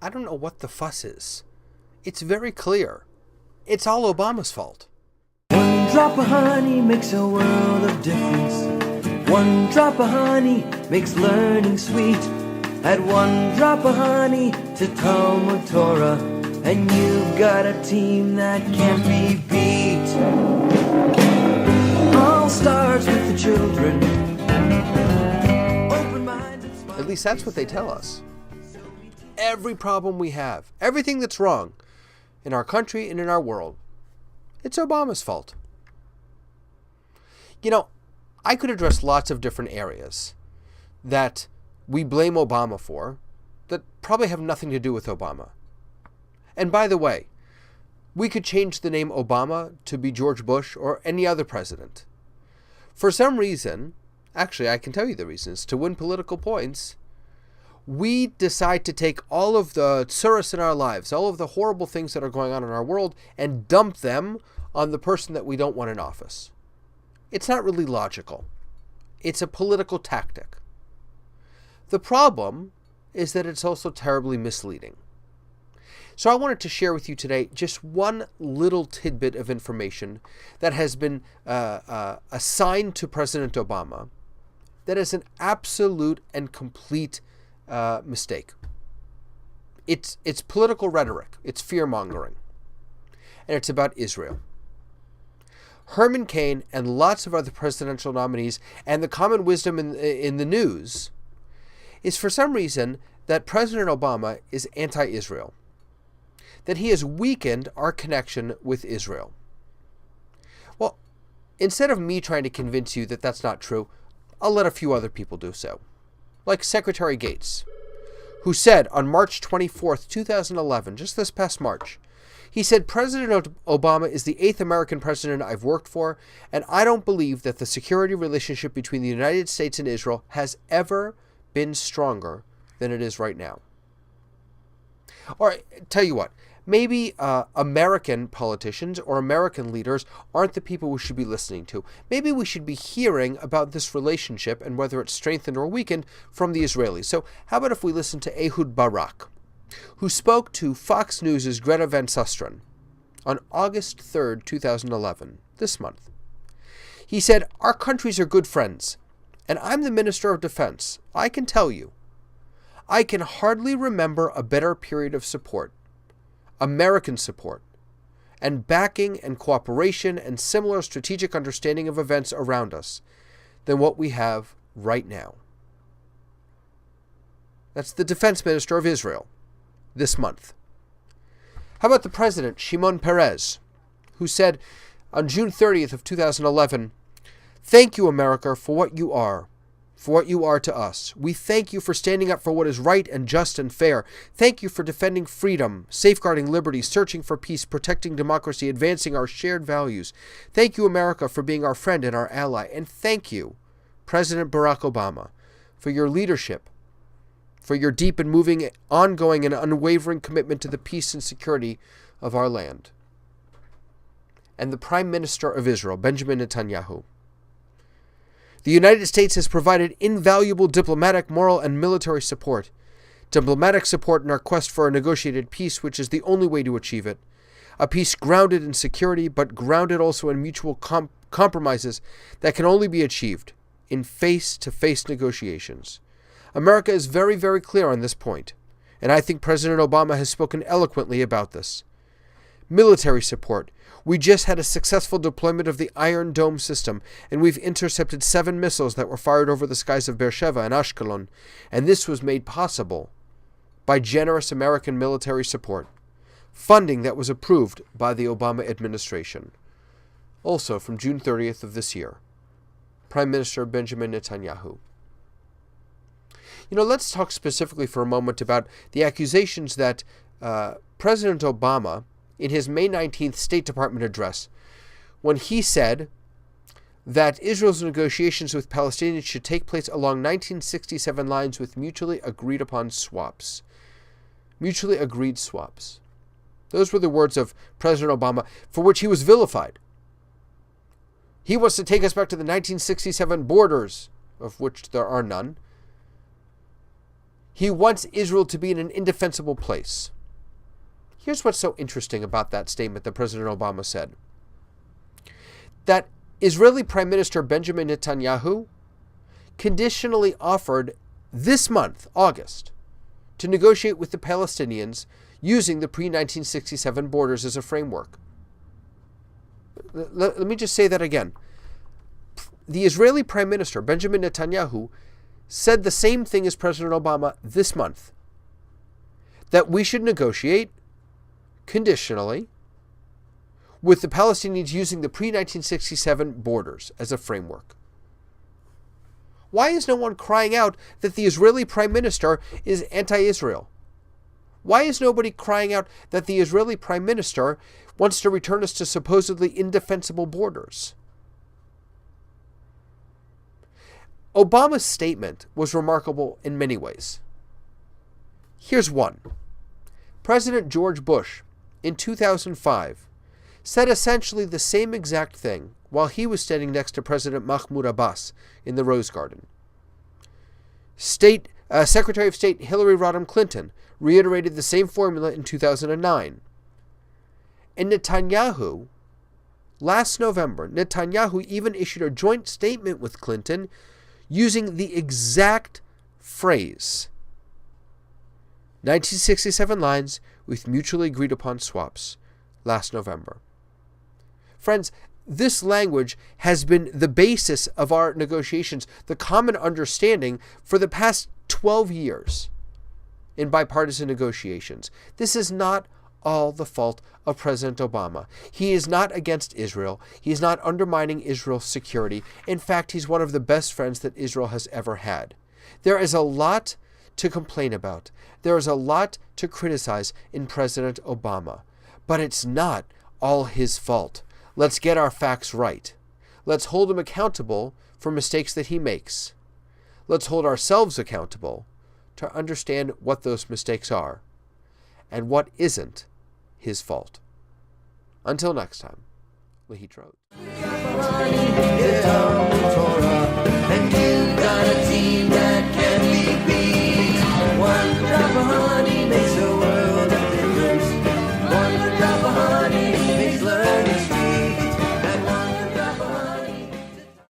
I don't know what the fuss is. It's very clear. It's all Obama's fault. One drop of honey makes a world of difference. One drop of honey makes learning sweet. Add one drop of honey to Talmud Torah, and you've got a team that can't be beat. All starts with the children. At least that's what they tell us. Every problem we have, everything that's wrong in our country and in our world, it's Obama's fault. You know, I could address lots of different areas that we blame Obama for that probably have nothing to do with Obama. And by the way, we could change the name Obama to be George Bush or any other president. For some reason, actually I can tell you the reasons, to win political points, we decide to take all of the tsuras in our lives, all of the horrible things that are going on in our world, and dump them on the person that we don't want in office. It's not really logical. It's a political tactic. The problem is that it's also terribly misleading. So I wanted to share with you today just one little tidbit of information that has been assigned to President Obama that is an absolute and complete mistake. It's political rhetoric. It's fear-mongering. And it's about Israel. Herman Cain and lots of other presidential nominees, and the common wisdom in the news is for some reason that President Obama is anti-Israel, that he has weakened our connection with Israel. Well, instead of me trying to convince you that that's not true, I'll let a few other people do so. Like Secretary Gates, who said on March 24th, 2011, just this past March, he said, President Obama is the 8th American president I've worked for, and I don't believe that the security relationship between the United States and Israel has ever been stronger than it is right now. Or tell you what, maybe American politicians or American leaders aren't the people we should be listening to. Maybe we should be hearing about this relationship and whether it's strengthened or weakened from the Israelis. So how about if we listen to Ehud Barak, who spoke to Fox News' Greta Van Susteren on August 3rd, 2011, this month. He said, our countries are good friends, and I'm the Minister of Defense. I can tell you, I can hardly remember a better period of support, American support, and backing and cooperation and similar strategic understanding of events around us than what we have right now. That's the Defense Minister of Israel this month. How about the President, Shimon Peres, who said on June 30th of 2011, thank you, America, for what you are to us. We thank you for standing up for what is right and just and fair. Thank you for defending freedom, safeguarding liberty, searching for peace, protecting democracy, advancing our shared values. Thank you, America, for being our friend and our ally. And thank you, President Barack Obama, for your leadership, for your deep and moving, ongoing and unwavering commitment to the peace and security of our land. And the Prime Minister of Israel, Benjamin Netanyahu. The United States has provided invaluable diplomatic, moral, and military support. Diplomatic support in our quest for a negotiated peace, which is the only way to achieve it. A peace grounded in security, but grounded also in mutual compromises that can only be achieved in face-to-face negotiations. America is very, very clear on this point, and I think President Obama has spoken eloquently about this. Military support. We just had a successful deployment of the Iron Dome system, and we've intercepted 7 missiles that were fired over the skies of Beersheba and Ashkelon, and this was made possible by generous American military support, funding that was approved by the Obama administration. Also from June 30th of this year, Prime Minister Benjamin Netanyahu. You know, let's talk specifically for a moment about the accusations that President Obama, in his May 19th State Department address, when he said that Israel's negotiations with Palestinians should take place along 1967 lines with mutually agreed upon swaps. Mutually agreed swaps. Those were the words of President Obama, for which he was vilified. He wants to take us back to the 1967 borders, of which there are none. He wants Israel to be in an indefensible place. Here's what's so interesting about that statement that President Obama said. That Israeli Prime Minister Benjamin Netanyahu conditionally offered this month, August, to negotiate with the Palestinians using the pre-1967 borders as a framework. Let me just say that again. The Israeli Prime Minister, Benjamin Netanyahu, said the same thing as President Obama this month, that we should negotiate conditionally with the Palestinians using the pre-1967 borders as a framework. Why is no one crying out that the Israeli Prime Minister is anti-Israel? Why is nobody crying out that the Israeli Prime Minister wants to return us to supposedly indefensible borders? Obama's statement was remarkable in many ways. Here's one. President George Bush, in 2005, said essentially the same exact thing while he was standing next to President Mahmoud Abbas in the Rose Garden. Secretary of State Hillary Rodham Clinton reiterated the same formula in 2009. And Netanyahu, last November, Netanyahu even issued a joint statement with Clinton using the exact phrase, 1967 lines with mutually agreed upon swaps, last November. Friends, this language has been the basis of our negotiations, the common understanding for the past 12 years in bipartisan negotiations. This is not all the fault of President Obama. He is not against Israel. He is not undermining Israel's security. In fact, he's one of the best friends that Israel has ever had. There is a lot to complain about. There is a lot to criticize in President Obama. But it's not all his fault. Let's get our facts right. Let's hold him accountable for mistakes that he makes. Let's hold ourselves accountable to understand what those mistakes are and what isn't his fault. Until next time, Lehitraot. And you got a team